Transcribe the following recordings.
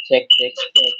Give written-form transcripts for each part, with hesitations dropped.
Cek cek cek.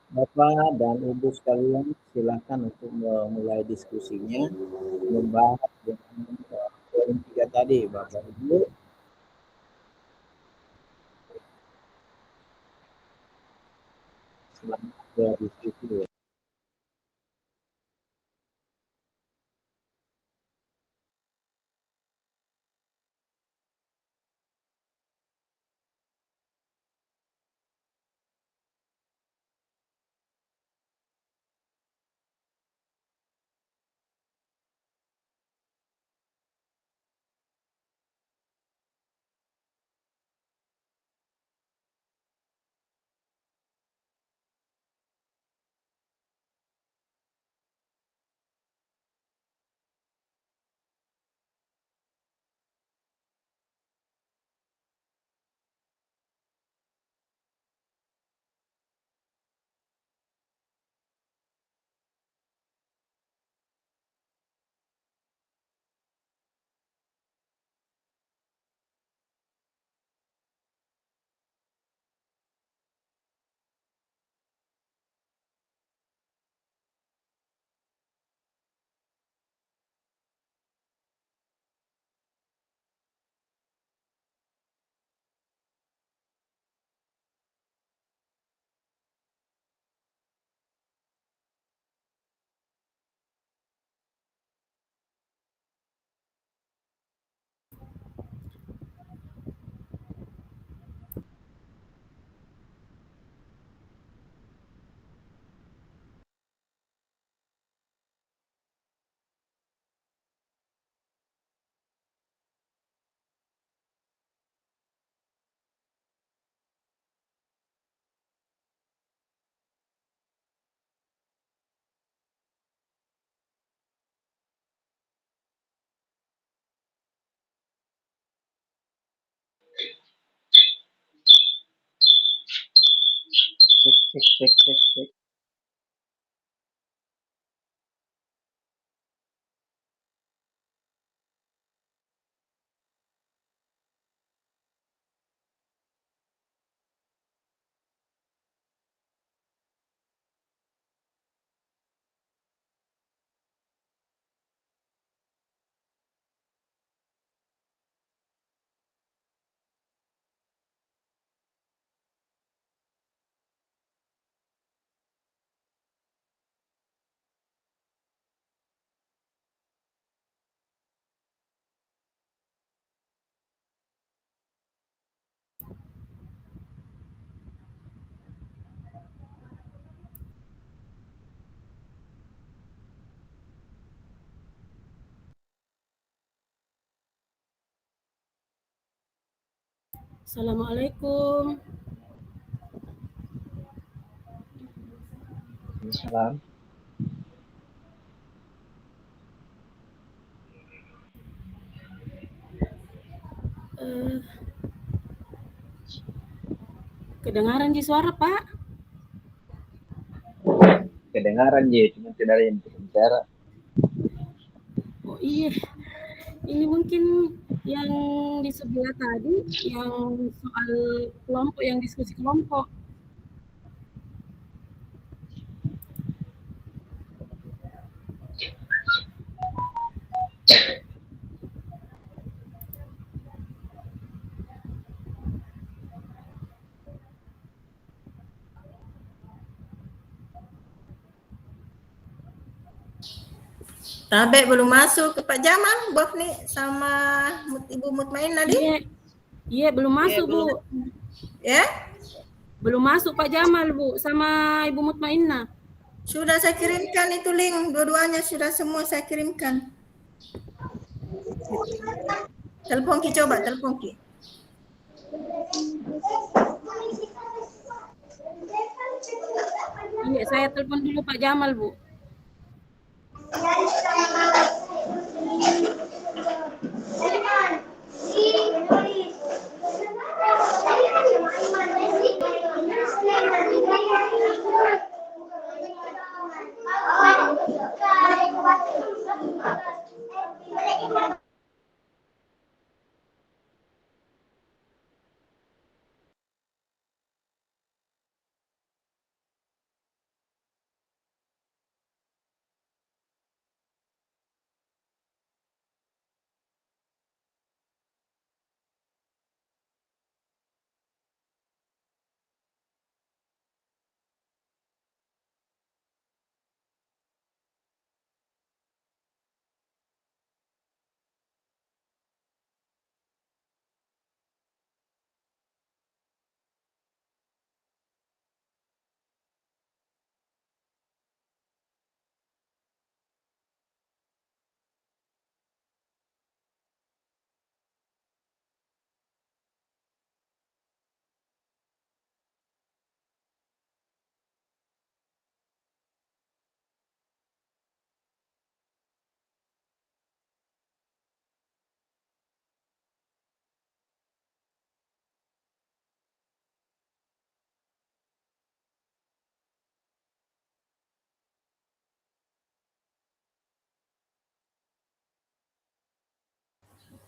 Bapak dan Ibu sekalian, silakan untuk memulai diskusinya, membahas dengan poin 3 tadi, Bapak Ibu. Selamat berdiskusi. Cek, cek, cek, cek. Assalamualaikum. Salam. Eh, Kedengaran di suara, Pak? Kedengaran je, cuma tidak ada yang berbicara. Oh iya, ini mungkin yang di sebelah tadi, yang soal kelompok, yang diskusi kelompok. Tabe belum masuk ke Pak Jamal, Bob nih sama Ibu Mutmainah di? Iya, iya belum masuk, Bu. Ya, Belum masuk Pak Jamal, Bu, sama Ibu Mutmainnah. sudah saya kirimkan itu link, dua-duanya sudah semua saya kirimkan. Telepon Ki, coba telepon Ki. Iya, saya telepon dulu Pak Jamal, Bu.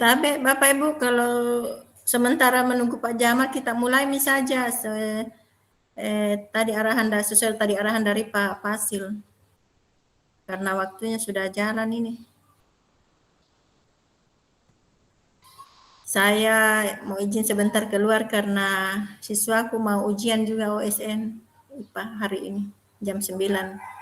Tabe Bapak Ibu, kalau sementara menunggu Pak Jamal kita mulai saja. Tadi sesuai tadi arahan dari Pak Fasil. Karena waktunya sudah jalan ini. Saya mau izin sebentar keluar karena siswaku mau ujian juga OSN IPA hari ini jam 9.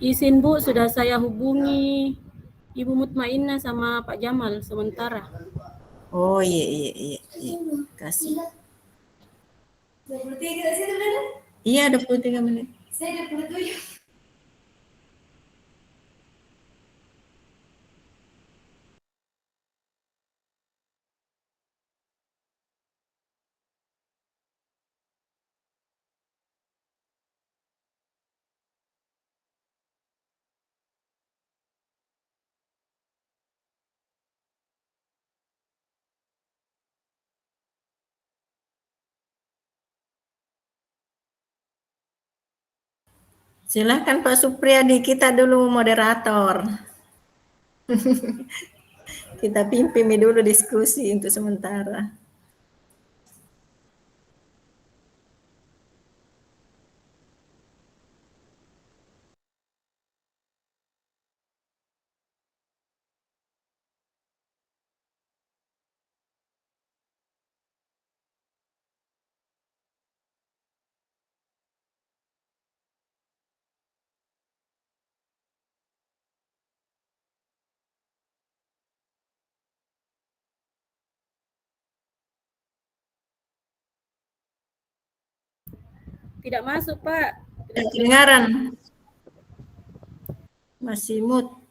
Izin Bu, sudah saya hubungi Ibu Mutmainnah sama Pak Jamal sementara. Oh iya, kasih. 23 sih sebenarnya? Iya, 23 menit. Saya 27. Silahkan Pak Supriyadi, kita dulu moderator. Kita pimpin dulu diskusi untuk sementara. Tidak masuk Pak. Tidak kedengaran. Masih mute.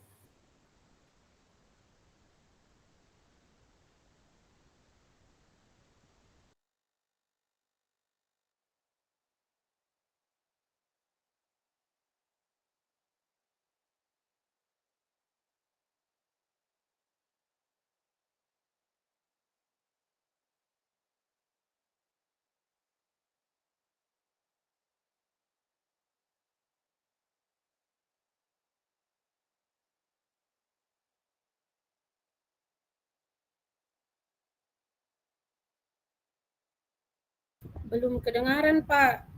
Belum kedengaran Pak.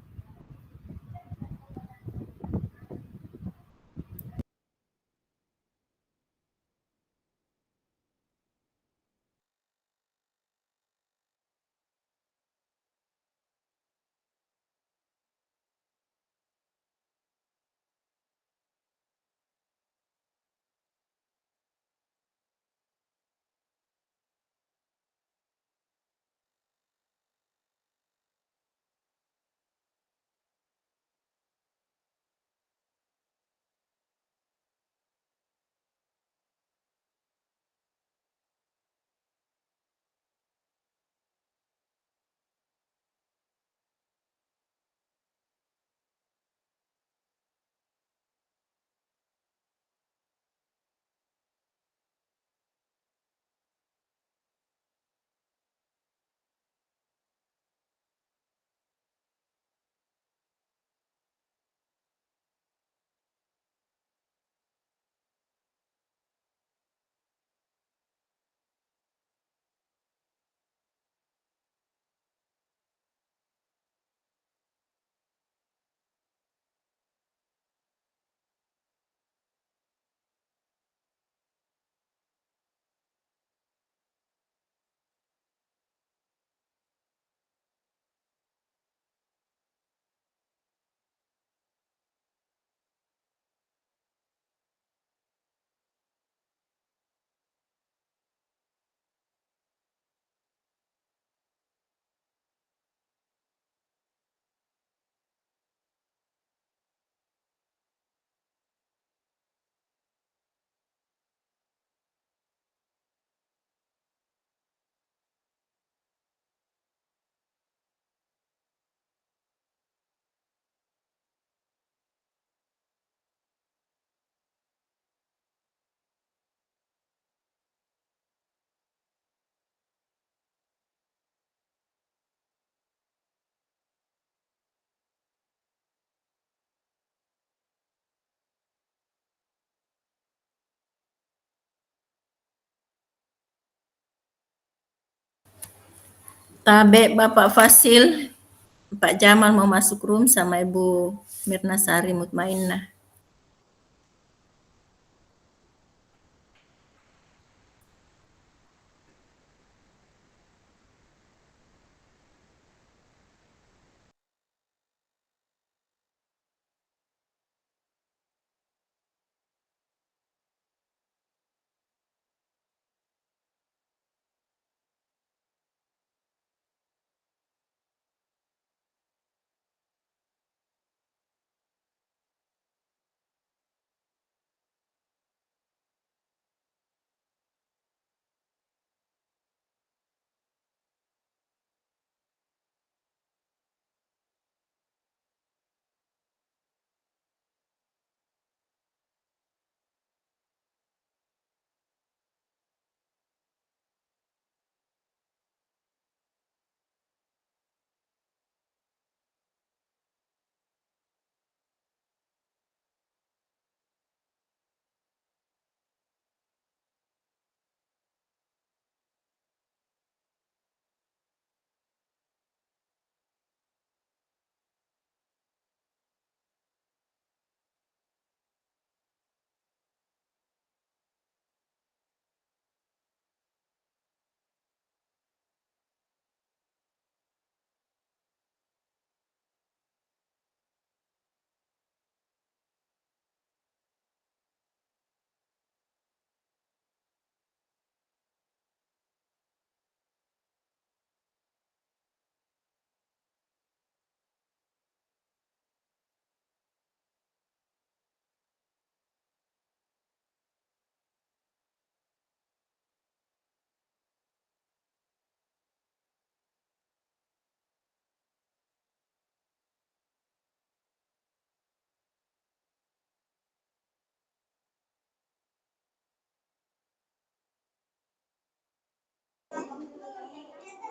Tabe Bapak Fasil, Pak Jamal mau masuk room sama Ibu Mirna Sari Mutmainnah.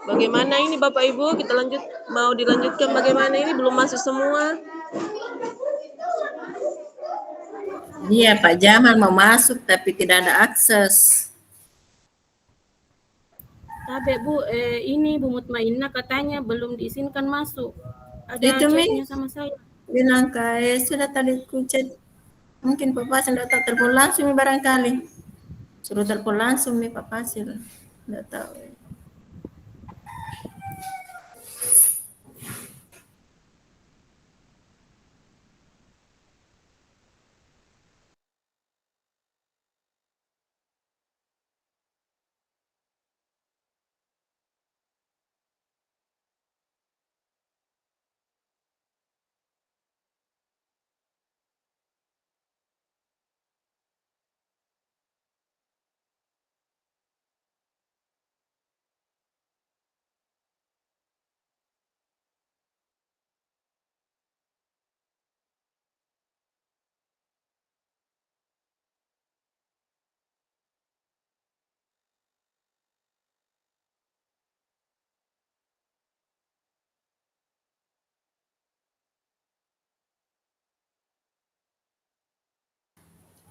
Bagaimana ini Bapak Ibu? Kita lanjut, mau dilanjutkan bagaimana ini? Belum masuk semua. Iya, Pak Jamal mau masuk tapi tidak ada akses. Tapi Bu, ini Bu Mutmainah katanya belum diizinkan masuk. Ada Itu Mi chatnya sama saya. bilang kayak sudah tadi ku chat. Mungkin Pak Fasil tidak tahu, telepon langsung Mi barangkali. Suruh telepon langsung Mi Pak Fasil. Tidak tahu.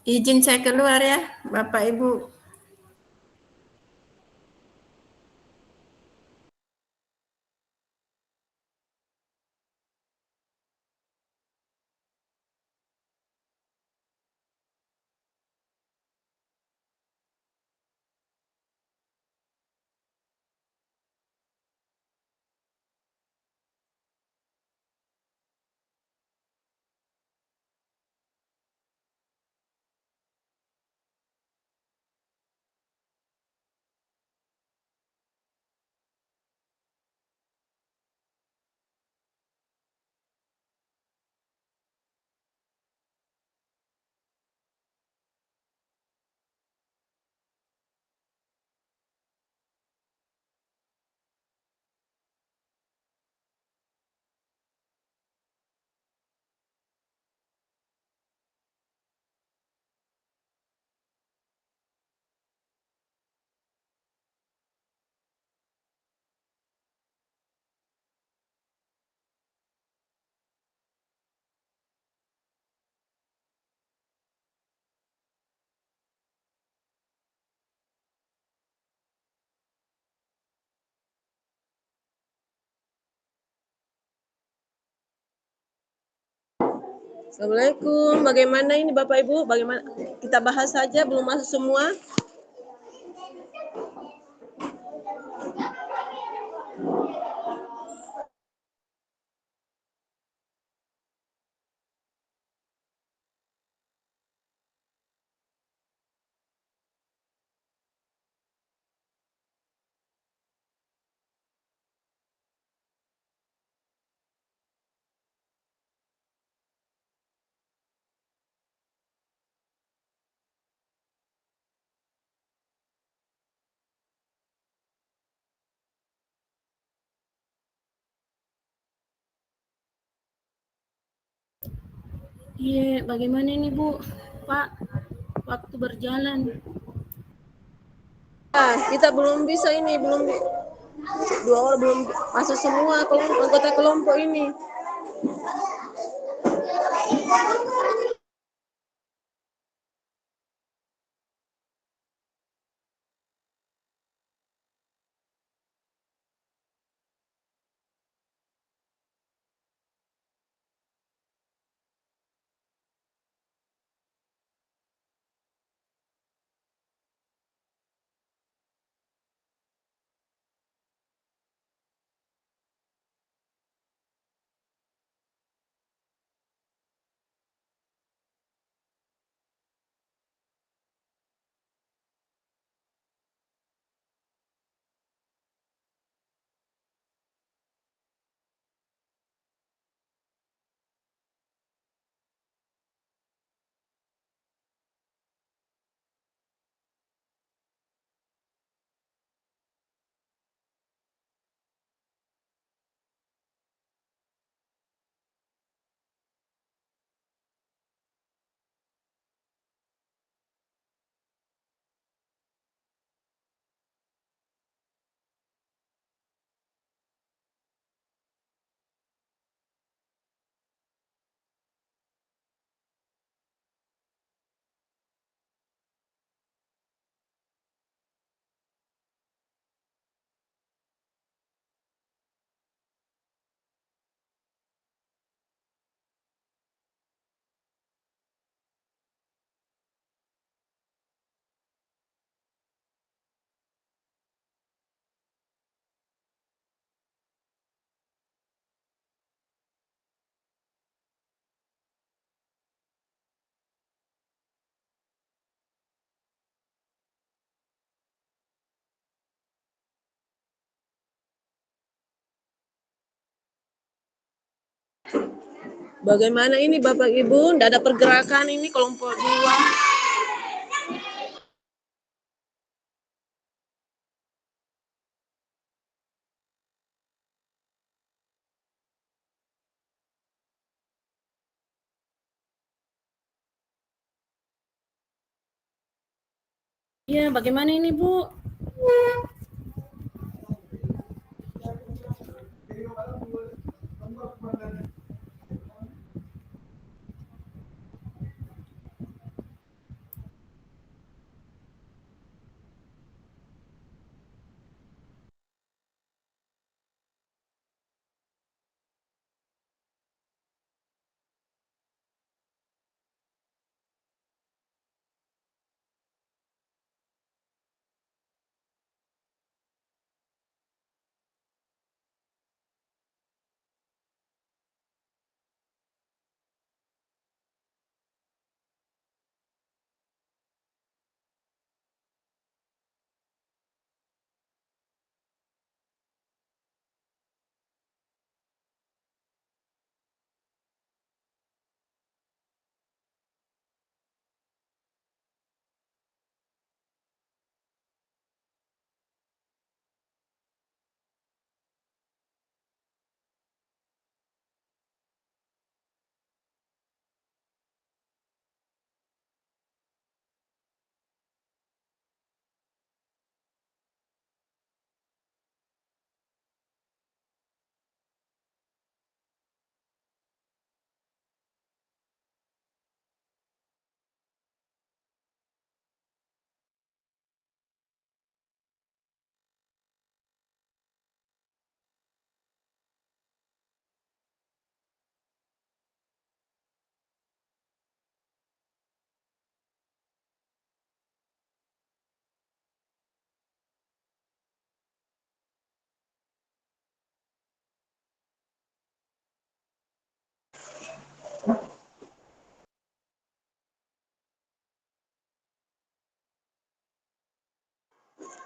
Izin saya keluar ya, Bapak Ibu. Assalamualaikum. Bagaimana ini Bapak Ibu? Bagaimana? Kita bahas saja, belum masuk semua. Iya, bagaimana ini Bu? Pak, waktu berjalan. Nah, kita belum bisa ini, belum dua orang belum masuk semua anggota kelompok ini. Bagaimana ini Bapak Ibu? Tidak ada pergerakan ini kelompok 2. Iya, bagaimana ini Bu?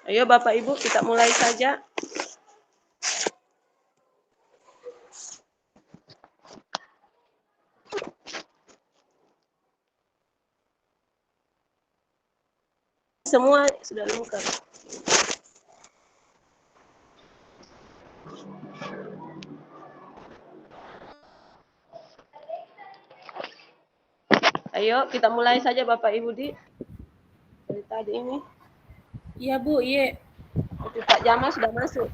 Ayo Bapak Ibu, kita mulai saja. Semua sudah lengkap. Ayo kita mulai saja Bapak Ibu dari tadi ini. Iya Bu, iya. Tapi Pak Jamal sudah masuk.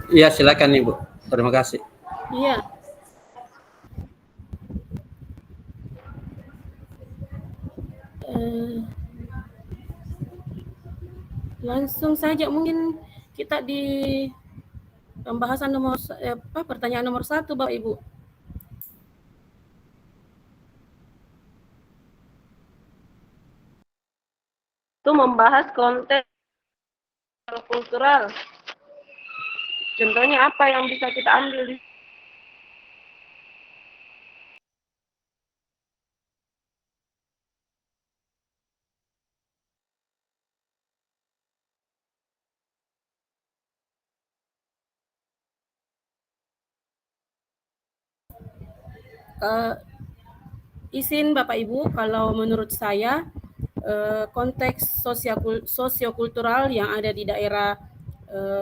Iya, silakan Ibu. Terima kasih. Iya. Langsung saja mungkin kita di pembahasan pertanyaan nomor 1 Bapak Ibu. Itu membahas konteks kultural. Contohnya apa yang bisa kita ambil di Izin Bapak Ibu, kalau menurut saya konteks sosiokultural yang ada di daerah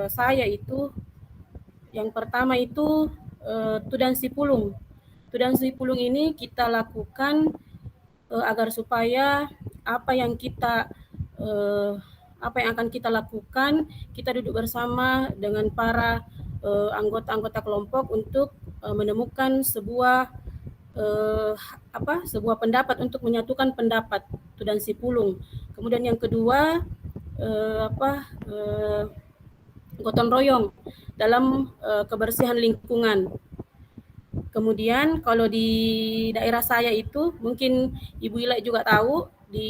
saya itu, yang pertama itu Tudan Sipulung. Tudan Sipulung ini kita lakukan agar supaya apa yang akan kita lakukan, kita duduk bersama dengan para anggota-anggota kelompok untuk menemukan sebuah pendapat untuk menyatukan pendapat Tudan Sipulung. Kemudian yang kedua gotong royong dalam kebersihan lingkungan. Kemudian kalau di daerah saya itu mungkin Ibu Ila juga tahu, di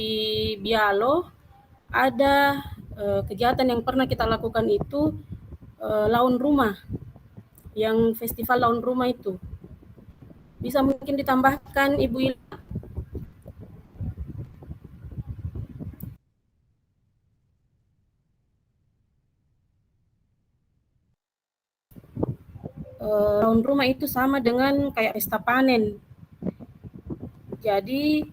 Bialo ada kegiatan yang pernah kita lakukan itu laun rumah, yang festival laun rumah itu. Bisa mungkin ditambahkan Ibu Ila? tahun rumah itu sama dengan kayak pesta panen. Jadi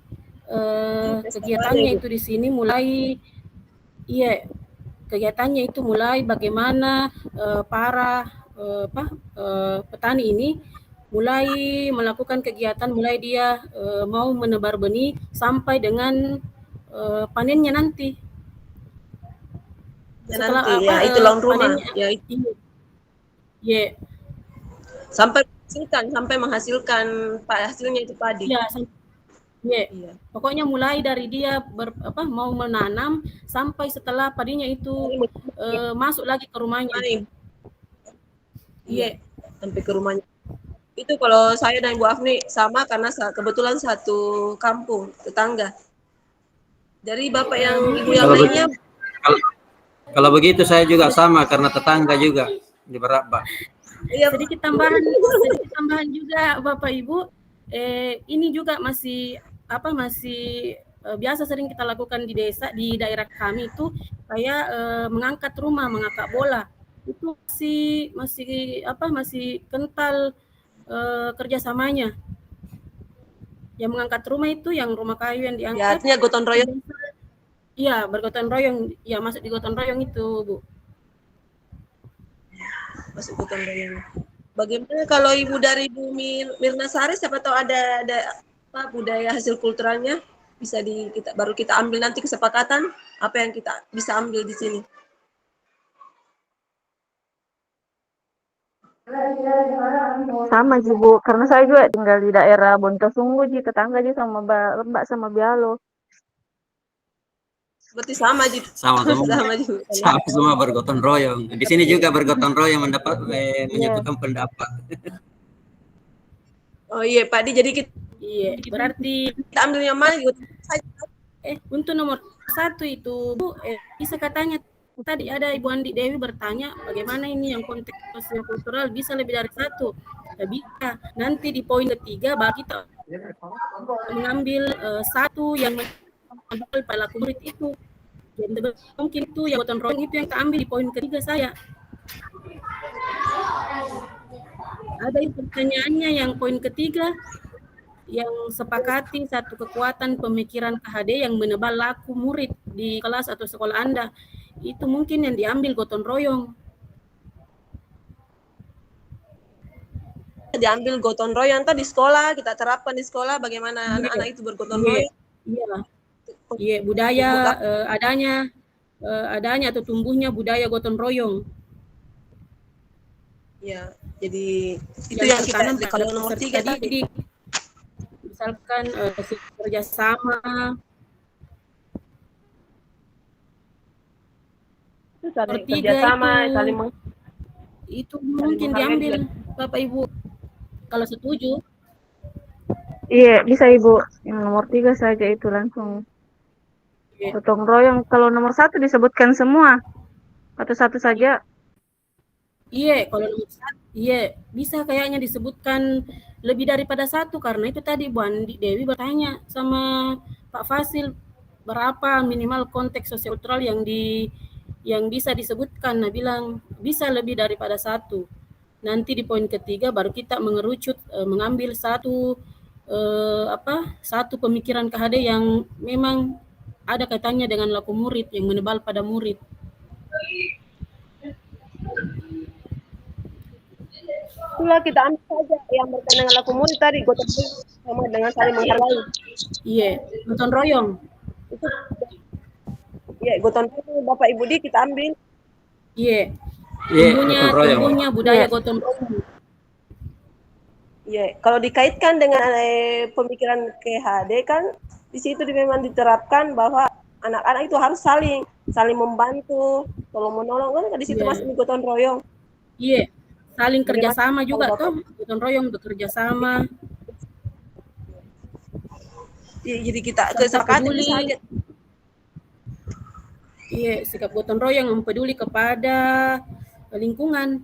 kegiatannya itu di sini mulai, iya, kegiatannya itu mulai bagaimana para petani ini mulai melakukan kegiatan, mulai dia mau menebar benih sampai dengan panennya nanti. Ya, Setelah nanti ya itu laun rumah. panennya, Ya itu. Iya, Sampai menghasilkan hasilnya itu padi. iya, iya. Iya. Pokoknya mulai dari dia mau menanam sampai setelah padinya itu masuk lagi ke rumahnya. Iya, sampai ke rumahnya. Itu kalau saya dan Bu Afni sama karena kebetulan satu kampung, tetangga. Dari Bapak yang Ibu yang lainnya, Kalau begitu saya juga sama karena tetangga juga di Berapa. iya, sedikit tambahan juga Bapak Ibu. Ini juga masih biasa sering kita lakukan di desa, di daerah kami itu kayak mengangkat rumah, mengangkat bola. Itu masih kental kerjasamanya. Yang mengangkat rumah itu yang rumah kayu yang diangkat. ya artinya gotong royong. Iya, bergotong royong. Ya, masuk di gotong royong itu, Bu. Masuk gotong royong. Bagaimana kalau Ibu dari Bu Mirna Sari, siapa tahu ada budaya hasil kulturalnya bisa baru kita ambil nanti kesepakatan apa yang kita bisa ambil di sini. Sama sih Bu, karena saya juga tinggal di daerah Bontosunggu, tetangga sama Mbak sama Bialo. Berarti sama juga. Sama juga. Sama semua bergotong royong. Di sini juga bergotong royong menyatukan pendapat. Oh iya Pak Di, jadi Berarti kita ambil yang mana? untuk nomor 1 itu Bu, bisa katanya tadi ada Ibu Andi Dewi bertanya bagaimana ini yang konteks sosial kultural bisa lebih dari 1. Bisa. Nanti di poin ketiga baru kita mengambil 1 yang perilaku murid itu. Jadi mungkin itu yang gotong royong itu yang keambil di poin ketiga saya. Ada pertanyaannya yang poin ketiga yang sepakati satu kekuatan pemikiran KHD yang menebal laku murid di kelas atau sekolah Anda. Itu mungkin yang diambil gotong royong. Diambil gotong royong di sekolah, kita terapkan di sekolah bagaimana anak-anak itu bergotong royong. Iya, budaya adanya atau tumbuhnya budaya gotong royong. Ya, jadi itu yang kita kalau nomor 3 tadi. Misalkan kerjasama. Kerjasama, itu mungkin diambil Bapak Ibu. Kalau setuju. Iya, bisa Ibu. Yang nomor 3 saja itu langsung. Gotong royong. Kalau nomor 1 disebutkan semua atau satu saja? Iya, kalau nomor 1, iya bisa kayaknya disebutkan lebih daripada 1 karena itu tadi Bu Andi Dewi bertanya sama Pak Fasil berapa minimal konteks sosiokultural yang bisa disebutkan. Nah, bilang bisa lebih daripada 1. Nanti di poin ketiga baru kita mengerucut mengambil satu pemikiran KHD yang memang ada kaitannya dengan laku murid yang menebal pada murid. Itulah kita ambil saja yang berkaitan dengan laku murid tadi, gotong royong sama dengan saling menghargai. Iya, gotong royong. Itu iya, gotong royong Bapak Ibu Di kita ambil. Iya. Tumbuhnya budaya gotong royong. Iya, kalau dikaitkan dengan pemikiran KHD kan di situ memang diterapkan bahwa anak-anak itu harus saling membantu, tolong menolong kan di situ masih gotong royong. Iya, saling kerjasama juga tuh, gotong royong bekerja sama. Iya, jadi kita kesepakatan saja. Iya, sikap gotong royong yang peduli kepada lingkungan.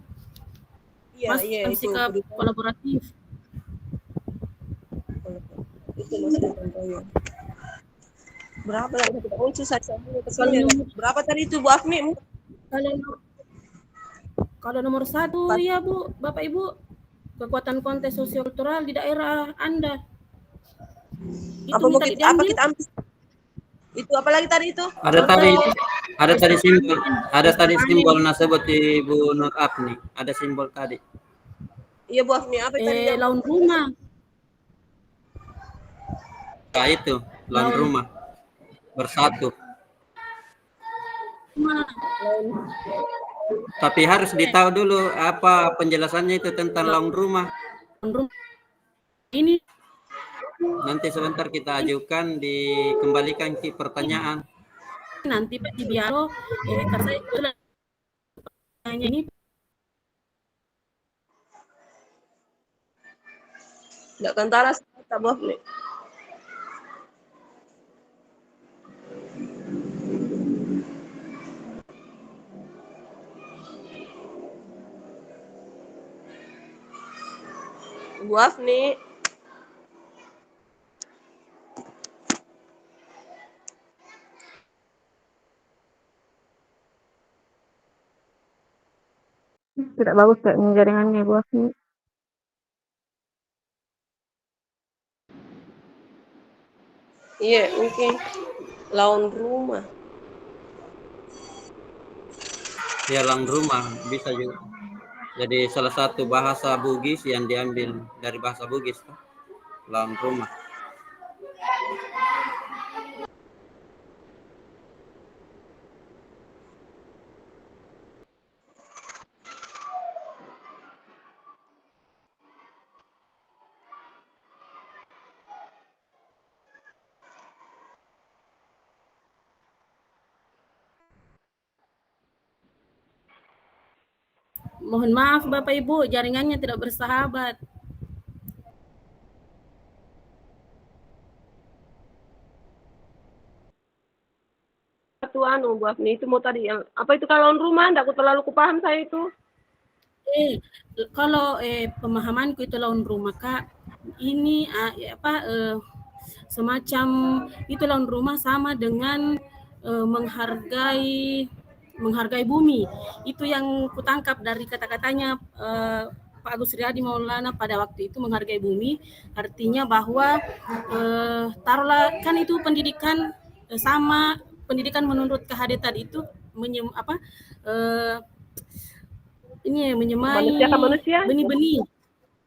Iya, sikap itu kolaboratif. Itu masih gotong royong. Berapa yang kita unsur saja berapa tadi itu Bu Afni? Kalau nomor 1 ya Bu, Bapak Ibu, kekuatan konten sosiokultural di daerah Anda. Itu Apa mau tadi kita, apa diambil. kita ambil? Itu apalagi tadi itu? Ada tadi simbol nasabut Ibu Nur Apni. Ada simbol tadi. Iya Bu Afni, apa tadi yang Laun rumah. Nah, itu lawan rumah bersatu. Tapi harus ditahu dulu apa penjelasannya itu tentang lawan rumah. Ini Nanti sebentar kita ajukan, dikembalikan ke pertanyaan. nanti Pak Tibiaro, karena saya tanya ini nggak kentara tak Bu Afni? Bu Afni. Tidak bagus kayaknya jaringannya Bu Afni. Iya, mungkin lawan rumah. Ya, lawan rumah bisa juga. Jadi salah satu bahasa Bugis yang diambil dari bahasa Bugis, lawan rumah. mohon maaf Bapak Ibu, jaringannya tidak bersahabat. Satu anu Bu Afni, itu mau tadi yang apa itu kalau lawan rumah? Nggak aku terlalu kupaham saya itu. Kalau pemahamanku itu lawan rumah Kak, ini semacam itu lawan rumah sama dengan menghargai bumi. Itu yang kutangkap dari kata-katanya Pak Agus Riyadi Maulana pada waktu itu, menghargai bumi, artinya bahwa taruhlah kan itu pendidikan sama pendidikan menurut KHD tadi itu ini menyemai manusia. benih-benih.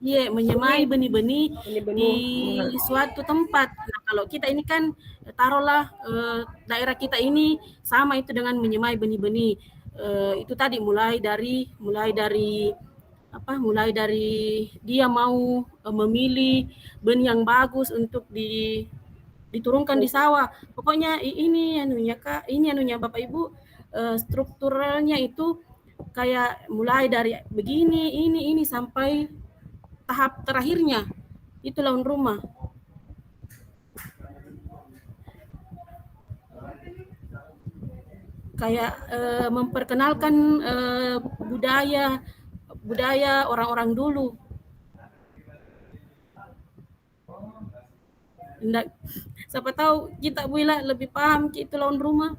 Iya, menyemai benih-benih di suatu tempat. Nah, kalau kita ini kan taruhlah daerah kita ini sama itu dengan menyemai benih-benih. Itu tadi mulai dari dia mau memilih benih yang bagus untuk diturunkan di sawah. Pokoknya ini anunya Kak, ini anunya Bapak Ibu, strukturalnya itu kayak mulai dari begini, ini sampai tahap terakhirnya itu lawan rumah. Kayak memperkenalkan budaya orang-orang dulu. Nggak, siapa tahu kita Wila lebih paham itu lawan rumah.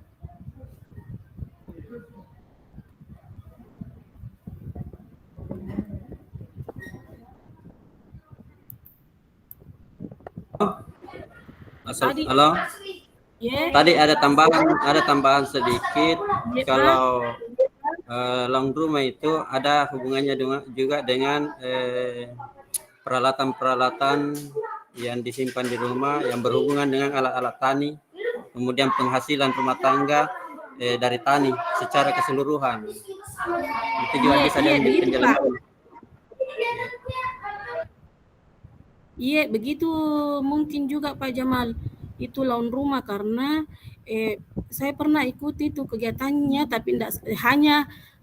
Halo. Tadi ada tambahan sedikit. Kalau lawan rumah itu ada hubungannya juga dengan peralatan-peralatan yang disimpan di rumah yang berhubungan dengan alat-alat tani, kemudian penghasilan rumah tangga dari tani secara keseluruhan. Itu juga bisa diambil penjelasan. Iya, begitu mungkin juga Pak Jamal. Itu lawan rumah karena saya pernah ikuti itu kegiatannya, tapi enggak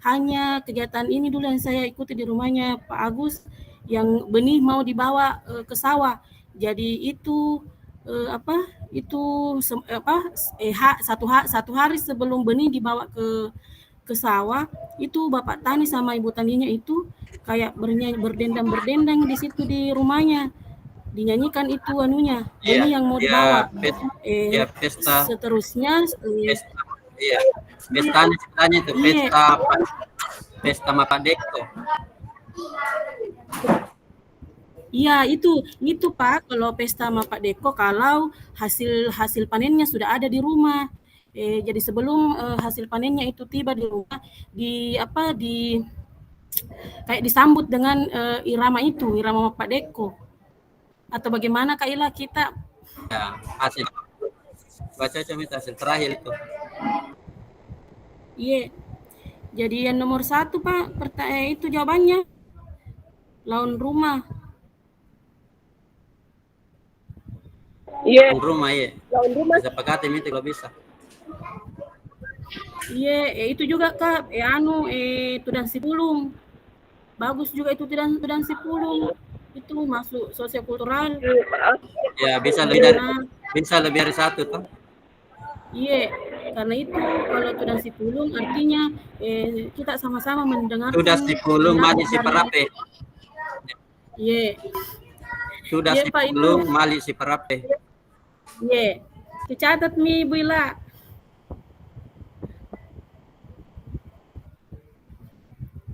hanya kegiatan ini dulu yang saya ikuti di rumahnya Pak Agus, yang benih mau dibawa ke sawah. Jadi itu satu hari sebelum benih dibawa ke sawah, itu Bapak tani sama Ibu taninya itu kayak berdendang di situ di rumahnya. Dinyanyikan itu anunya, ini yang mau dibawa. Pesta. Seterusnya Pestanya itu pesta Makadeko. Iya, itu Pak, kalau pesta sama Pak Deko kalau hasil panennya sudah ada di rumah. Jadi sebelum hasil panennya itu tiba di rumah, kayak disambut dengan irama Pak Deko. Atau bagaimana Kak Ila kita? Ya, hasil baca cuma itu hasil terakhir itu. Iya. Jadi yang nomor 1 Pak, itu jawabannya lawan rumah. Iya, Rumah ya. lawan rumah. Bisa pakai itu kalau bisa. Iya, itu juga Kak, Tudan Sipulung. Bagus juga itu Tudan Sipulung. Itu masuk sosiokultural. Ya, bisa lebih dari 1 toh. Iya, karena itu kalau Tudan Sipulung artinya kita sama-sama mendengarkan. Sudah Sipulung Mali Siparape. Iya. Sudah Iya, Pak, Sipulung itu. Mali Siparape. Iya. Dicatat nih Bu Ila.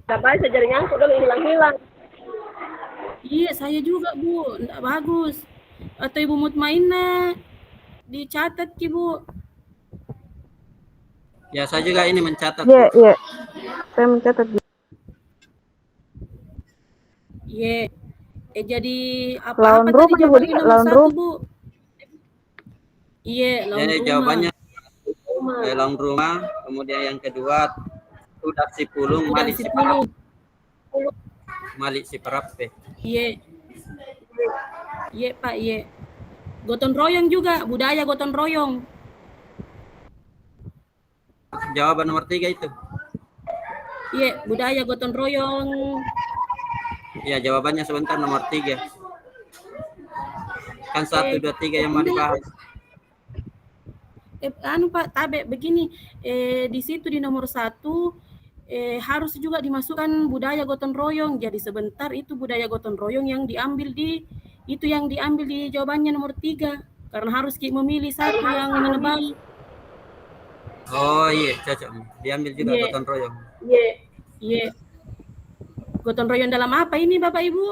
Tapi saya jaring angkut dong hilang-hilang. Iya, saya juga Bu, enggak bagus. Atau Ibu Mutmainah dicatat Ki Bu. Ya, saya juga ini mencatat. Iya, iya. Saya mencatat. Iya. Jadi Lawan apa tadi rumah, jawabannya Bu, nomor lawan 1 rumah. Bu? Iya, lawan rumah. Jawabannya lawan rumah, kemudian yang kedua Sudah Sipulung Tudan Mali Sipulung. Siparape. Mali Siparape. Iya. Iya Pak, iya. Gotong royong juga, budaya gotong royong. Jawaban nomor 3 itu. Iya, budaya gotong royong. Ya, jawabannya sebentar nomor 3. Kan 1, 2, 3 yang mau dibahas. Pak, tabe begini, di situ di nomor 1 harus juga dimasukkan budaya gotong royong. Jadi sebentar itu budaya gotong royong yang diambil di jawabannya nomor 3. Karena harus memilih satu yang menebal. Oh iya, cocok. Diambil juga Iya. gotong royong. Iya. Gotong royong dalam apa ini Bapak Ibu?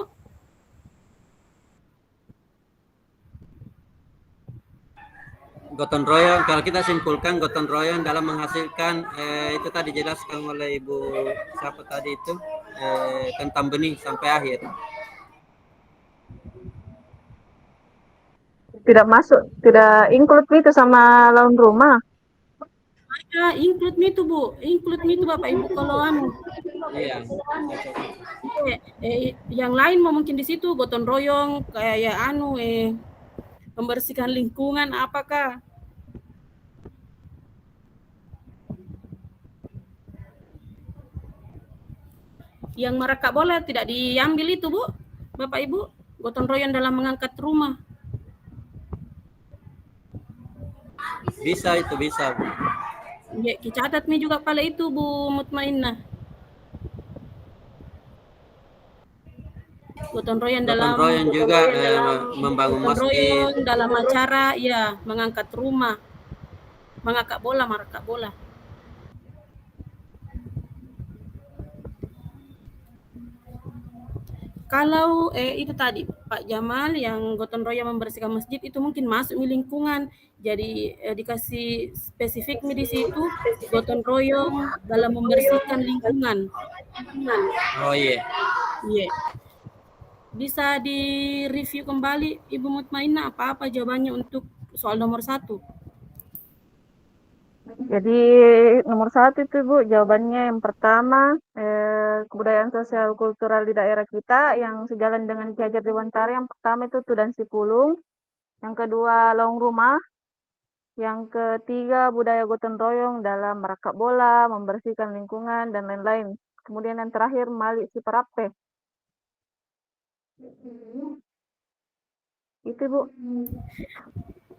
Gotong royong, kalau kita simpulkan gotong royong dalam menghasilkan itu tadi dijelaskan oleh Ibu siapa tadi itu tentang benih sampai akhir. Tidak masuk, tidak include itu sama lawan rumah. Ya, include itu Bu, include itu Bapak Ibu kalau Iya. yang lain mau mungkin di situ gotong royong kayak membersihkan lingkungan apakah? Yang merekak bola tidak diambil itu Bu, Bapak Ibu, gotong royong dalam mengangkat rumah. Bisa itu, bisa. Ya, dicatat nih juga pada itu Bu Mutmainah. Gotong royong dalam juga membangun gotong masjid. royong dalam acara ya mengangkat rumah, mengangkat bola, merekak bola. Kalau itu tadi Pak Jamal yang gotong royong membersihkan masjid itu mungkin masuk di lingkungan. Jadi dikasih spesifik di situ gotong royong dalam membersihkan lingkungan. Oh iya. Iya. Bisa di-review kembali Ibu Mutmainah apa jawabannya untuk soal nomor 1? Jadi nomor 1 itu Bu, jawabannya yang pertama kebudayaan sosial kultural di daerah kita yang sejalan dengan Ki Hajar Dewantara. Yang pertama itu Tudan Sipulung, yang kedua Laung Rumah, yang ketiga budaya gotong royong dalam merakak bola, membersihkan lingkungan dan lain-lain. Kemudian yang terakhir Mali Siparape. Itu Bu.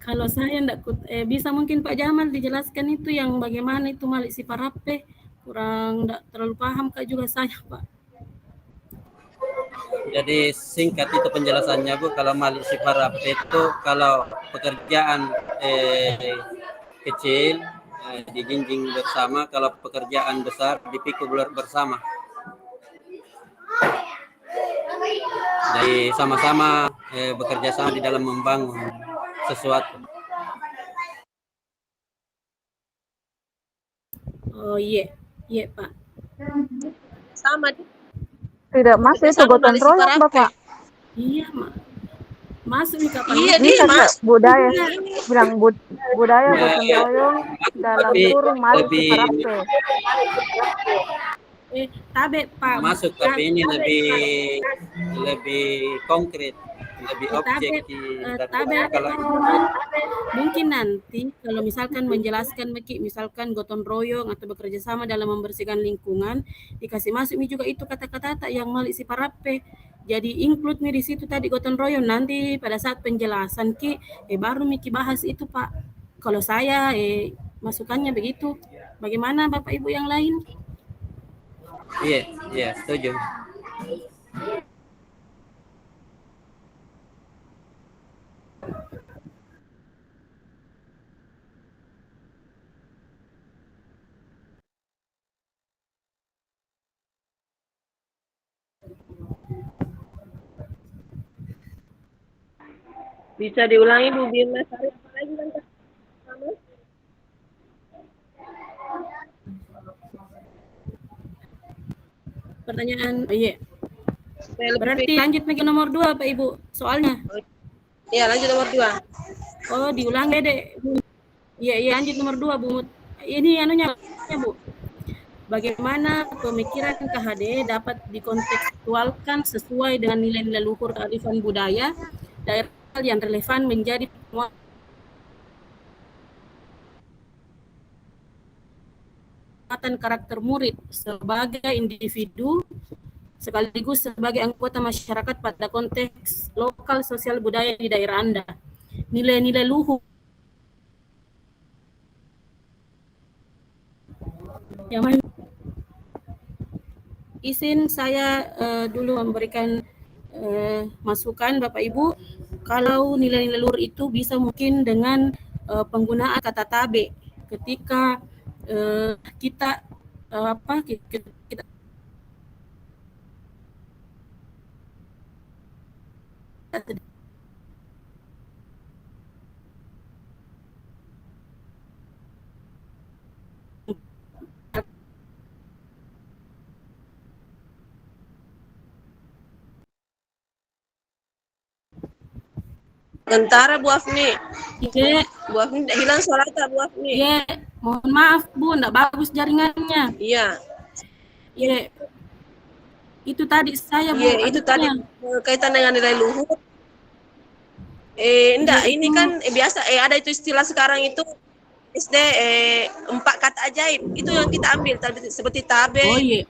Kalau saya enggak bisa mungkin Pak Jamal dijelaskan itu yang bagaimana itu Mali Siparape, kurang enggak terlalu paham Kak juga saya Pak. Jadi singkat itu penjelasannya Bu, kalau Mali Siparape itu kalau pekerjaan kecil dijinjing bersama, kalau pekerjaan besar dipikul bersama. Jadi sama-sama bekerja sama di dalam membangun sesuatu. Oh iya, iya Pak. Sama Tidak masuk itu sama gotong Malisi royong, Parape. Bapak. Iya Mak. Masuk nih kapan? Iya Bisa dia mas. budaya, Iya. bilang budaya Ya, gotong royong dalam tapi kurung mari lebih Parape. Tabe Pak. masuk, tapi ini lebih konkret, lebih Tabe, objektif dan tabe kalau mungkin nanti kalau misalkan menjelaskan misalkan gotong royong atau bekerja sama dalam membersihkan lingkungan, dikasih masuk nih juga itu kata-kata yang Malisi Parape. Jadi include nih di situ tadi gotong royong, nanti pada saat penjelasan baru Miki bahas itu Pak. Kalau saya masukannya begitu. Bagaimana Bapak Ibu yang lain? iya setuju. Bisa diulangi Bu Bima Sari apa lagi kan? Pertanyaan, iya. Berarti lanjut lagi nomor 2 Pak Ibu, soalnya. Iya lanjut nomor 2. Oh diulang deh Bu. Iya lanjut nomor 2 Bu. Ini anunya Bu. Bagaimana pemikiran KHD dapat dikontekstualkan sesuai dengan nilai-nilai luhur kearifan budaya daerah yang relevan menjadi penguatan karakter murid sebagai individu sekaligus sebagai anggota masyarakat pada konteks lokal sosial budaya di daerah Anda. Nilai-nilai luhur yang mana? Izin saya dulu memberikan masukan Bapak Ibu, kalau nilai-nilai luhur itu bisa mungkin dengan penggunaan kata tabe ketika kita Sementara Bu Afni. Iya. Bu Afni hilang suaranya Bu Afni. Iya, mohon maaf Bu, enggak bagus jaringannya. Iya. Iya. Itu tadi saya Bu. Iya, itu tadi berkaitan dengan nilai luhur. Enggak, ini kan biasa ada itu istilah sekarang itu SD 4 kata ajaib. Itu yang kita ambil seperti tabe. Oh iya.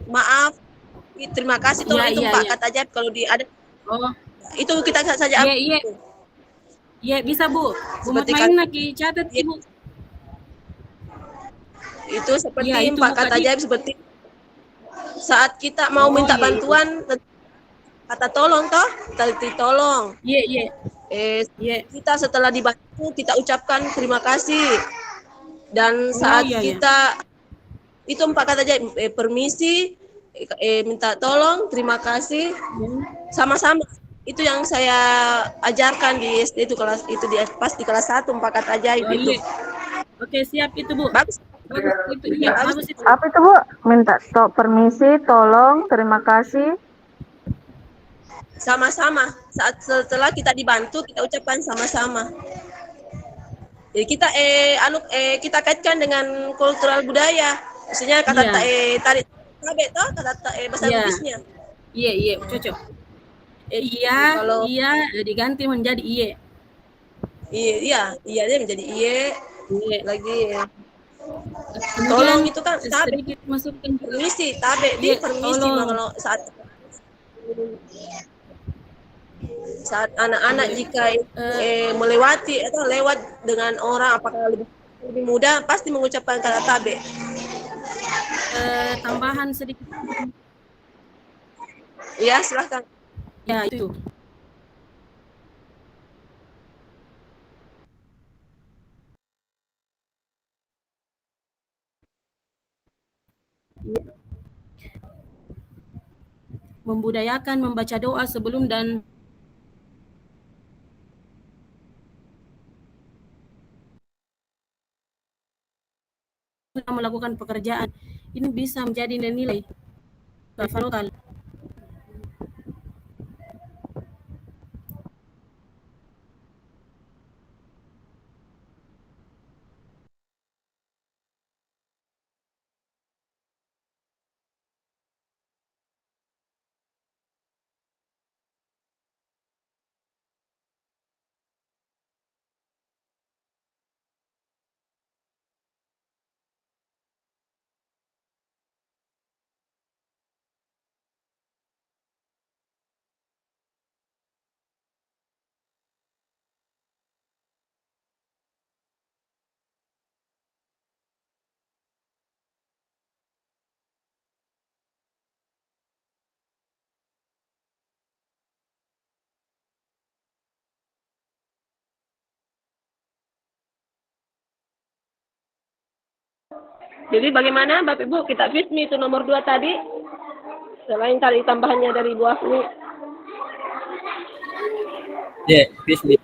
Maaf. Terima kasih tolong itu 4 kata ajaib kalau ada. Oh. Itu kita saja ambil. Iya. Iya, bisa Bu. Seperti main lagi catat Ibu. Itu seperti 4 kata ajaib seperti saat kita mau minta bantuan kata tolong toh, tolong. Iya. Kita setelah dibantu kita ucapkan terima kasih. Dan saat kita itu 4 kata ajaib, permisi, minta tolong, terima kasih, sama-sama. Itu yang saya ajarkan di SD itu kelas itu pas di kelas 1 4 kata ajaib itu. Iya. Oke, siap itu Bu. Bagus. Itu iya, bagus itu. Apa itu Bu? Minta permisi, tolong, terima kasih. Sama-sama. Saat setelah kita dibantu kita ucapkan sama-sama. Jadi kita kita kaitkan dengan kultural budaya. Maksudnya kata tarik tabe toh kata bahasa Inggrisnya. Iya, cocok. Iya, diganti menjadi iye. Iya, dia menjadi iye. Iya. Lagi tolong itu kan tabe. Sedikit masukkan Permisi, tabe di permisi kalau saat anak-anak jika melewati atau lewat dengan orang apakah lebih mudah pasti mengucapkan kata tabe. Tambahan sedikit. Ya, silahkan. Ya, itu. membudayakan membaca doa sebelum dan melakukan pekerjaan. Ini bisa menjadi nilai lokal. Jadi bagaimana Bapak Ibu kita Fismi itu nomor 2 tadi? Selain tadi tambahannya dari Bu Afni. Ya, bisnis.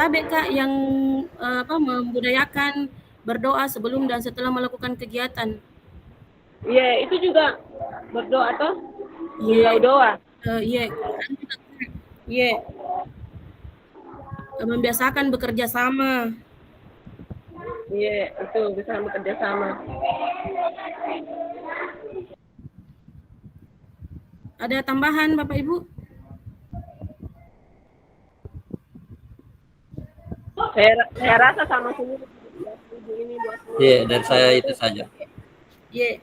Tabe Kak yang membudayakan berdoa sebelum dan setelah melakukan kegiatan. Iya, itu juga berdoa toh? Iya. Doa. Iya. Iya. Membiasakan bekerja sama. Iya, itu bisa bekerja sama. Ada tambahan Bapak Ibu? Saya rasa sama semua. Iya, dari saya itu saja. Iya.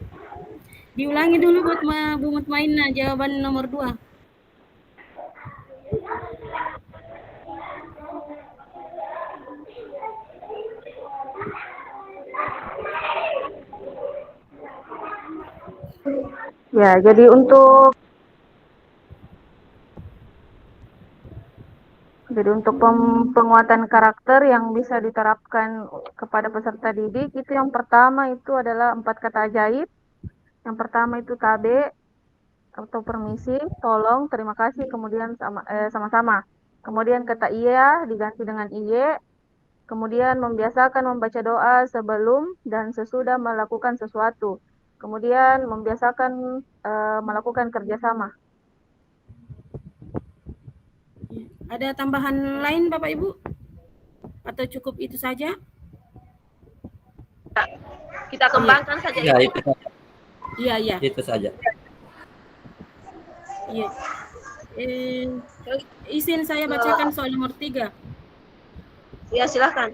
Diulangi dulu buat Bu Mutmainah jawaban nomor 2. Ya, jadi untuk penguatan karakter yang bisa diterapkan kepada peserta didik itu yang pertama itu adalah 4 kata ajaib. Yang pertama itu tabe atau permisi, tolong, terima kasih, kemudian sama-sama. Kemudian kata iya diganti dengan iye. Kemudian membiasakan membaca doa sebelum dan sesudah melakukan sesuatu. Kemudian membiasakan melakukan kerjasama. Ada tambahan lain Bapak Ibu? Atau cukup itu saja? Kita kembangkan saja. Ya, itu saja. Iya. Itu saja. Iya. Izin saya bacakan soal nomor 3. Ya, silakan.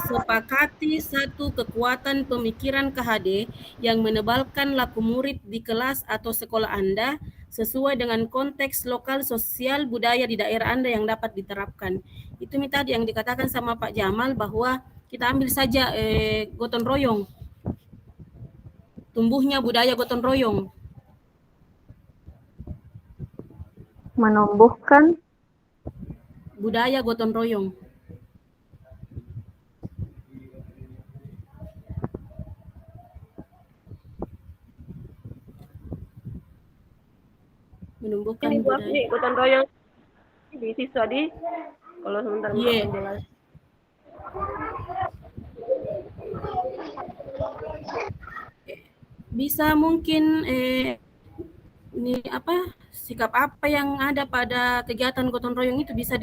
Sepakati satu kekuatan pemikiran KHD yang menebalkan laku murid di kelas atau sekolah Anda sesuai dengan konteks lokal sosial budaya di daerah Anda yang dapat diterapkan. Itu tadi yang dikatakan sama Pak Jamal bahwa kita ambil saja gotong royong. Tumbuhnya budaya gotong royong. Menumbuhkan budaya gotong royong. Menumbuhkan ini buat budaya gotong royong di siswa di kalau sebentar Iya. Bisa mungkin sikap apa yang ada pada kegiatan gotong royong itu bisa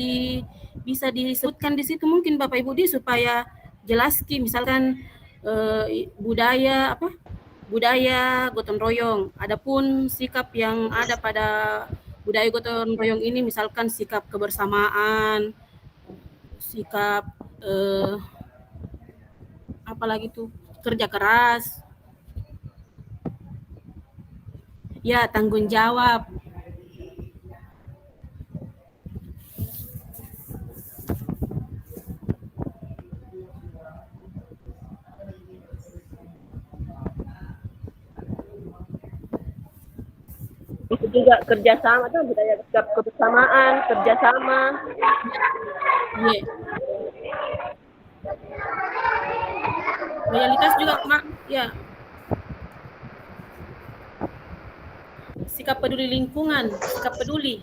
disebutkan di situ mungkin Bapak Ibu supaya jelas misalkan budaya gotong royong. Adapun sikap yang ada pada budaya gotong royong ini misalkan sikap kebersamaan, sikap apalagi tuh kerja keras. Ya, tanggung jawab. Itu juga kerjasama tuh budaya kebersamaan, kerjasama. Iya. Loyalitas juga Mak, ya. sikap peduli lingkungan, sikap peduli.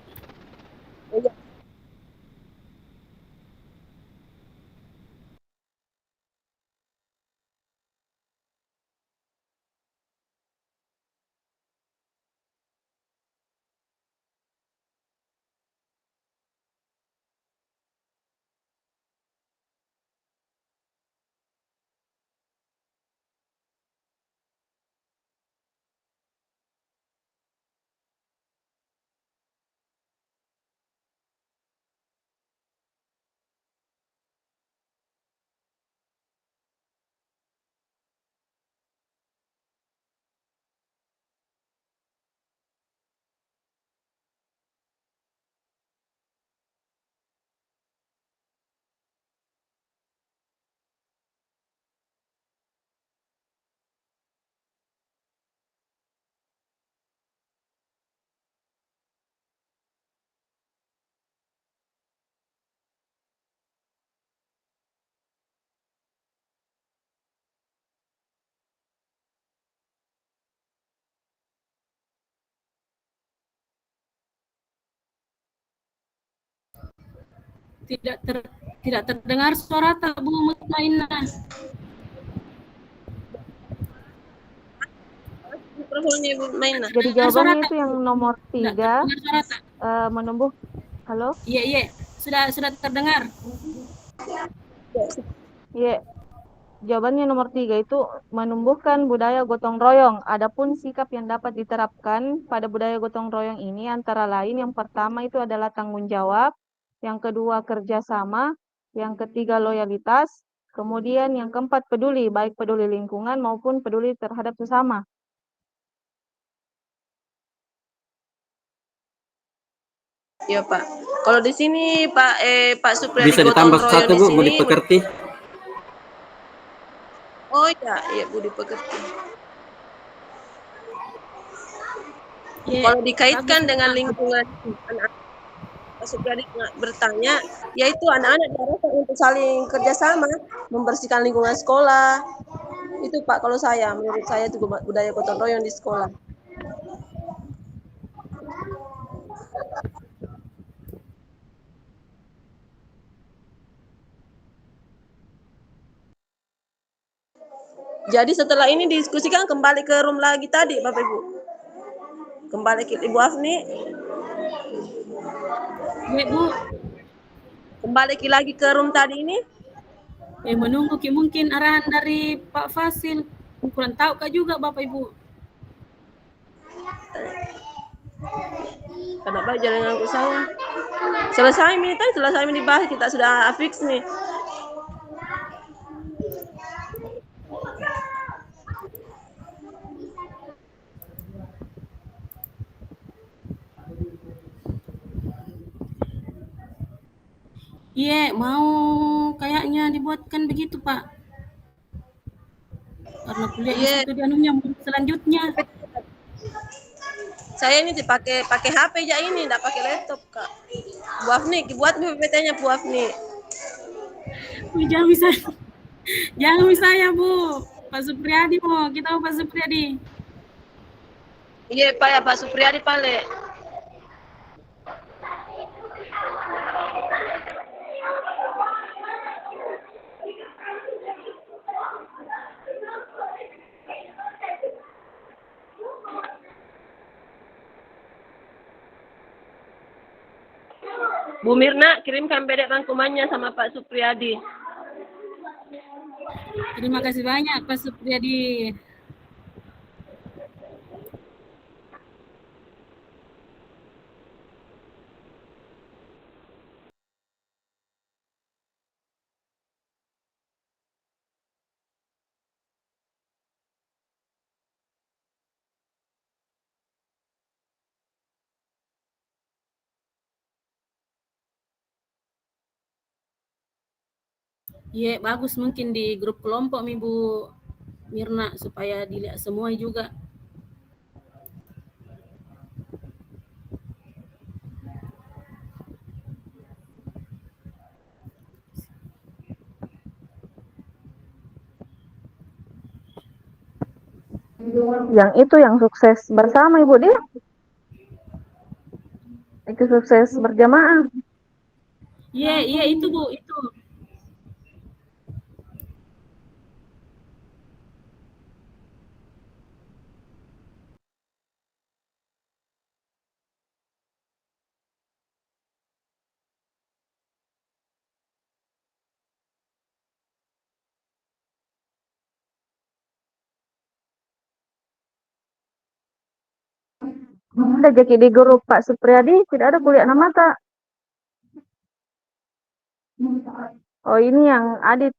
Tidak terdengar suara tak Bu Mutmainah. Mikrofonnya Ibu Maina. Jadi jawabannya itu yang nomor 3, menumbuh. Halo? Iya, sudah terdengar. Iya. Jawabannya nomor 3 itu menumbuhkan budaya gotong royong. Adapun sikap yang dapat diterapkan pada budaya gotong royong ini antara lain yang pertama itu adalah tanggung jawab, yang kedua kerjasama, yang ketiga loyalitas, kemudian yang keempat peduli, baik peduli lingkungan maupun peduli terhadap sesama. Iya Pak. Kalau di sini Pak Supriyadi Bisa gotong ditambah royong satu di Bu, sini. Budi Pekerti. Oh iya Budi Pekerti. Kalau dikaitkan dengan lingkungan anak, Pak Supriyadi bertanya, yaitu anak-anak diarahkan untuk saling kerjasama, membersihkan lingkungan sekolah. Itu Pak, kalau menurut saya itu budaya gotong royong di sekolah. Jadi setelah ini diskusikan kembali ke room lagi tadi, Bapak Ibu. Kembali ke Ibu Afni. Ya, Bu. Kembali lagi ke room tadi ini. Menunggu mungkin arahan dari Pak Fasil. Kurang tahu kah juga Bapak Ibu? Kenapa jangan ngangkut saya? Selesai dibahas, kita sudah fix nih. Iya, mau kayaknya dibuatkan begitu, Pak. Karena kuliah di situ di anunya selanjutnya. Saya ini pakai HP aja ini, enggak pakai laptop, Kak. Bu Afni, buat PPT-nya Bu Afni. Jangan bisa ya, Bu. Pak Supriyadi mau, kita mau Pak Supriyadi. Iya, Pak ya, Pak Supriyadi pale. Bu Mirna, kirimkan PDF rangkumannya sama Pak Supriyadi. Terima kasih banyak Pak Supriyadi. Iya, bagus mungkin di grup kelompok Bu Mirna supaya dilihat semua juga. Yang itu yang sukses bersama Ibu dia. itu sukses berjamaah. Iya itu Bu, itu. Ada jadi di grup Pak Supriyadi, tidak ada kuliah nama tak? Oh ini yang Adit.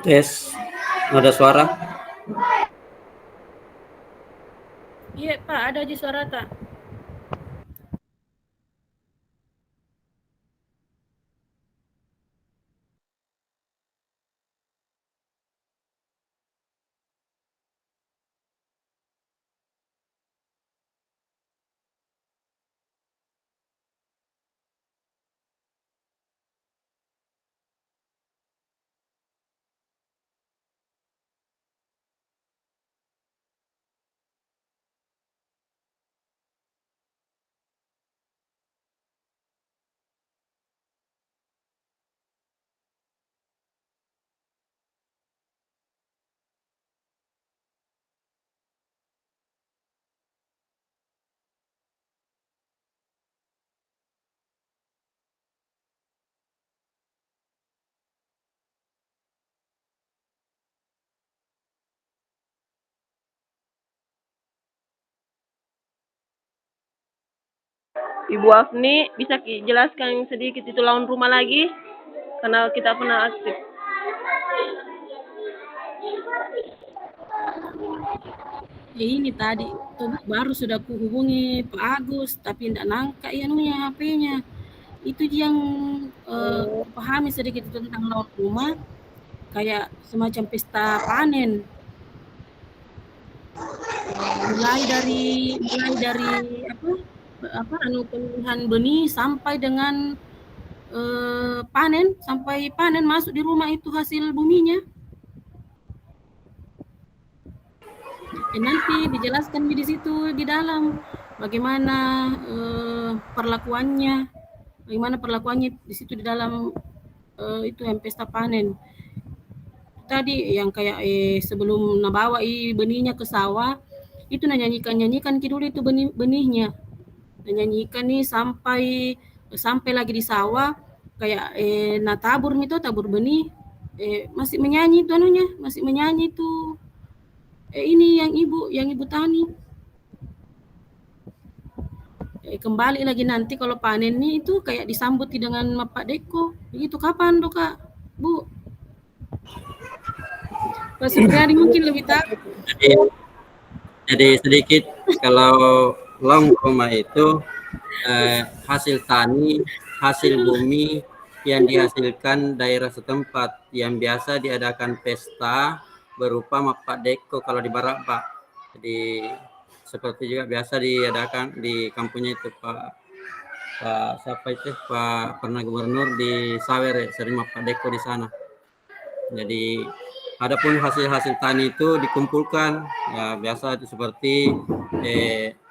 Tes, ada suara? Iya Pak, ada aja suara tak? Ibu Afni, bisa jelaskan sedikit itu lawan rumah lagi? Karena kita pernah aktif. Ya ini tadi tuh baru sudah kuhubungi Pak Agus, tapi tidak nangka ya nunya HP-nya. Itu yang pahami sedikit tentang laut rumah, kayak semacam pesta panen. Mulai dari pemilihan benih sampai dengan panen, sampai panen masuk di rumah itu hasil buminya. Nanti dijelaskan di situ di dalam bagaimana perlakuannya di situ di dalam itu yang pesta panen. Tadi yang kayak sebelum nabawa benihnya ke sawah, itu nyanyikan dulu itu benihnya. Nyanyikan nih sampai lagi di sawah kayak tabur benih masih menyanyi tuh masih menyanyi tuh ini yang ibu tani. Kembali lagi nanti kalau panen nih itu kayak disambut dengan Pak Deko. Begitu kapan tuh Kak, Bu? Pak Supriyadi mungkin lebih tahu. Jadi sedikit kalau long rumah itu hasil tani, hasil bumi yang dihasilkan daerah setempat yang biasa diadakan pesta berupa Pak Deko kalau di Barat Pak. Jadi seperti juga biasa diadakan di kampungnya itu Pak siapa itu Pak pernah gubernur di Sawer sering Pak Deko di sana. Jadi adapun hasil tani itu dikumpulkan ya biasa itu seperti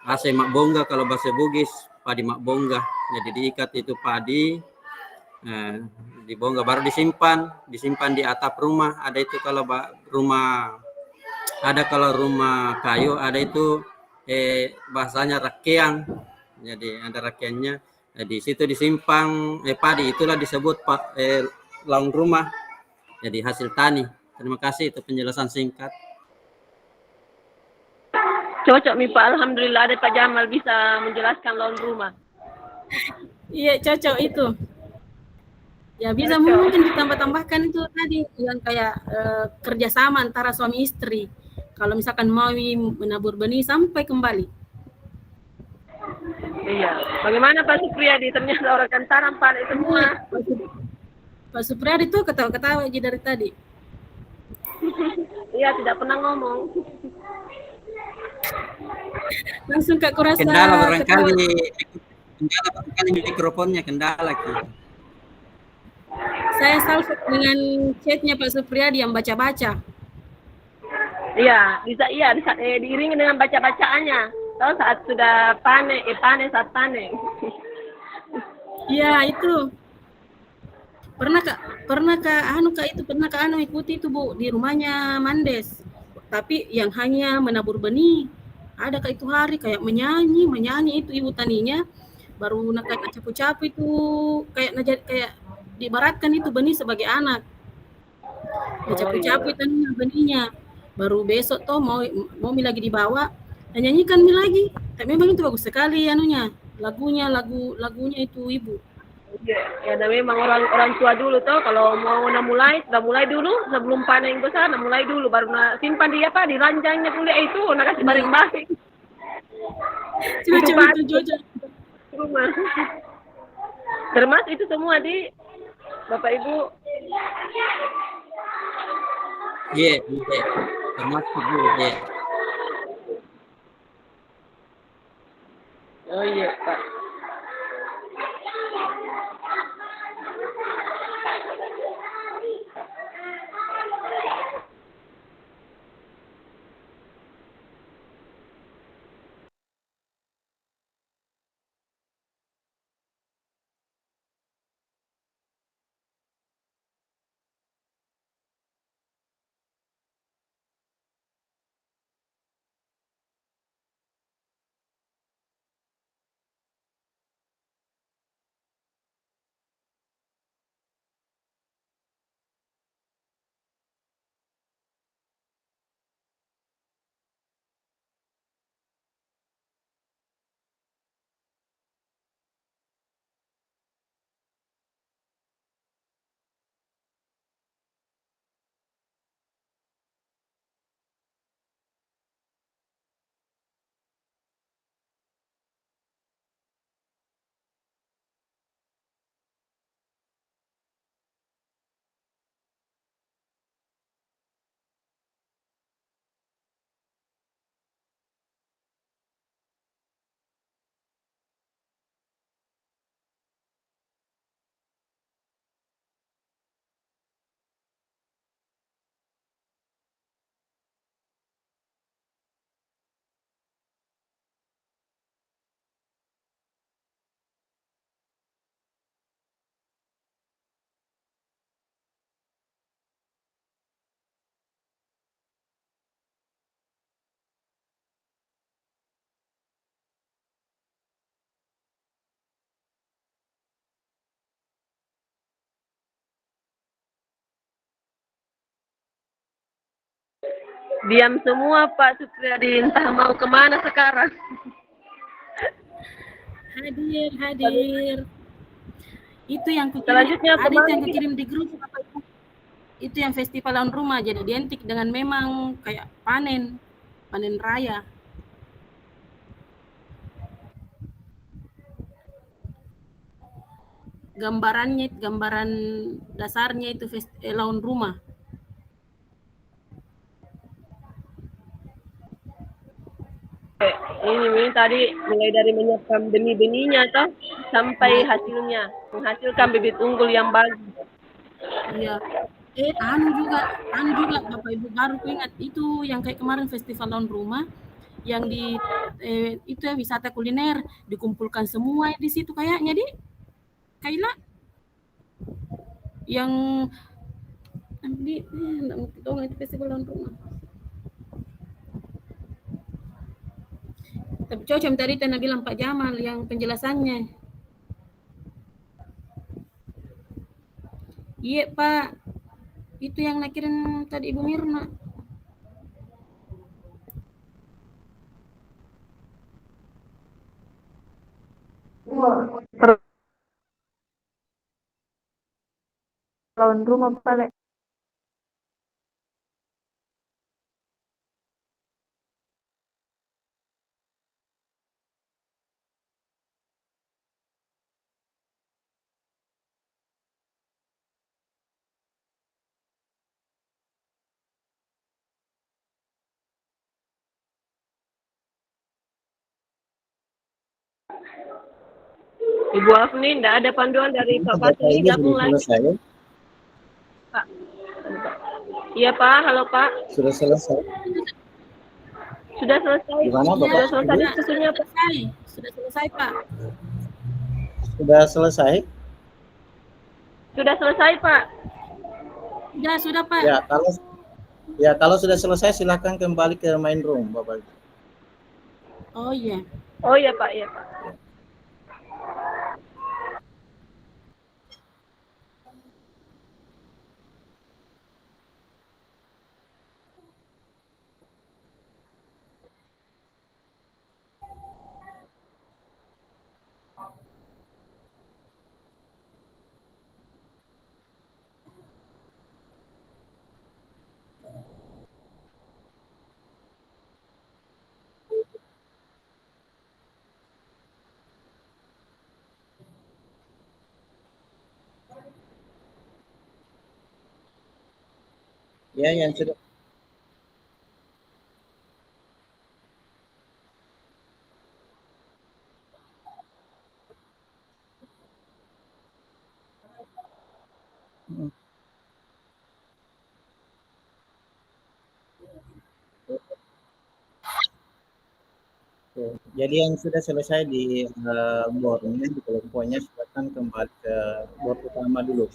Ase Makbongga kalau bahasa Bugis, padi Makbongga. Jadi diikat itu padi, dibongga baru disimpan di atap rumah. Ada itu kalau rumah, ada kalau rumah kayu, ada itu bahasanya rakeang. Jadi ada rakeannya. Di situ disimpan padi, itulah disebut laung rumah. Jadi hasil tani. Terima kasih, itu penjelasan singkat. Cocok nih Pak, alhamdulillah ada Pak Jamal bisa menjelaskan lawan rumah. Iya, cocok itu. Ya bisa mungkin ditambah-tambahkan itu tadi yang kayak kerjasama antara suami istri. Kalau misalkan mau menabur benih sampai kembali. Iya. Bagaimana Pak Supriyadi? Ternyata orang Kantaran Pak itu semua. Pak Supriyadi itu ketawa-ketawa aja dari tadi. Iya, tidak pernah ngomong. Langsung Kak kurasa Kendala barangkali mikrofonnya kendala gitu. Saya salvo dengan chatnya Pak Supriyadi yang baca-baca. Iya, bisa diiringi dengan baca-bacaannya. Tahu saat sudah panen saat panen. Iya, itu. Pernah Kak ikuti itu Bu di rumahnya Mandes. Tapi yang hanya menabur benih. Ada Kak itu hari kayak menyanyi itu ibu taninya baru nak capu-capu itu kayak diibaratkan itu benih sebagai anak. Capu-capu itu benihnya. Baru besok toh mau lagi dibawa dan nyanyikan lagi. Tapi memang itu bagus sekali lagunya itu ibu. Ya, dan memang orang tua dulu tuh kalau mau mulai dulu sebelum panen besar, mulai dulu baru simpan dia di ranjangnya dulu itu kasih baring-baring. Coba itu rumah. Termas itu semua di Bapak Ibu. Iya. Termas Ibu, iya. Oh iya, Pak. Diam semua Pak Supriyadi, entah mau kemana sekarang. Hadir. Itu yang Selanjutnya ada itu yang kukirim di grup. Itu yang festival lawan rumah, jadi identik dengan memang kayak panen raya. Gambaran dasarnya itu lawan rumah. Ini tadi mulai dari menyiapkan benih-benihnya sampai hasilnya, menghasilkan bibit unggul yang bagus. Iya. Anu juga Bapak Ibu baru ingat itu yang kayak kemarin festival lawan rumah yang di itu ya wisata kuliner dikumpulkan semua di situ kayaknya di Kaila yang di dong itu festival lawan rumah. Tapi cocok tadi Tana bilang Pak Jamal yang penjelasannya. Iya Pak, itu yang nakirin tadi Ibu Mirna. Lawan rumah balik. Ibu Afni, tidak ada panduan dari Pak Basri, gabung lagi. Selesai. Pak. Iya Pak, halo Pak. Sudah selesai. Sudah selesai. Gimana Bapak? Sudah selesai diskusinya Pak. Sudah selesai Pak. Sudah selesai? Sudah selesai Pak. Ya sudah Pak. Ya kalau sudah selesai silakan kembali ke main room Bapak. Oh iya. Oh iya Pak, iya Pak. Ya yang sudah. Jadi yang sudah selesai di boardnya di kelompoknya silakan kembali ke board utama dulu.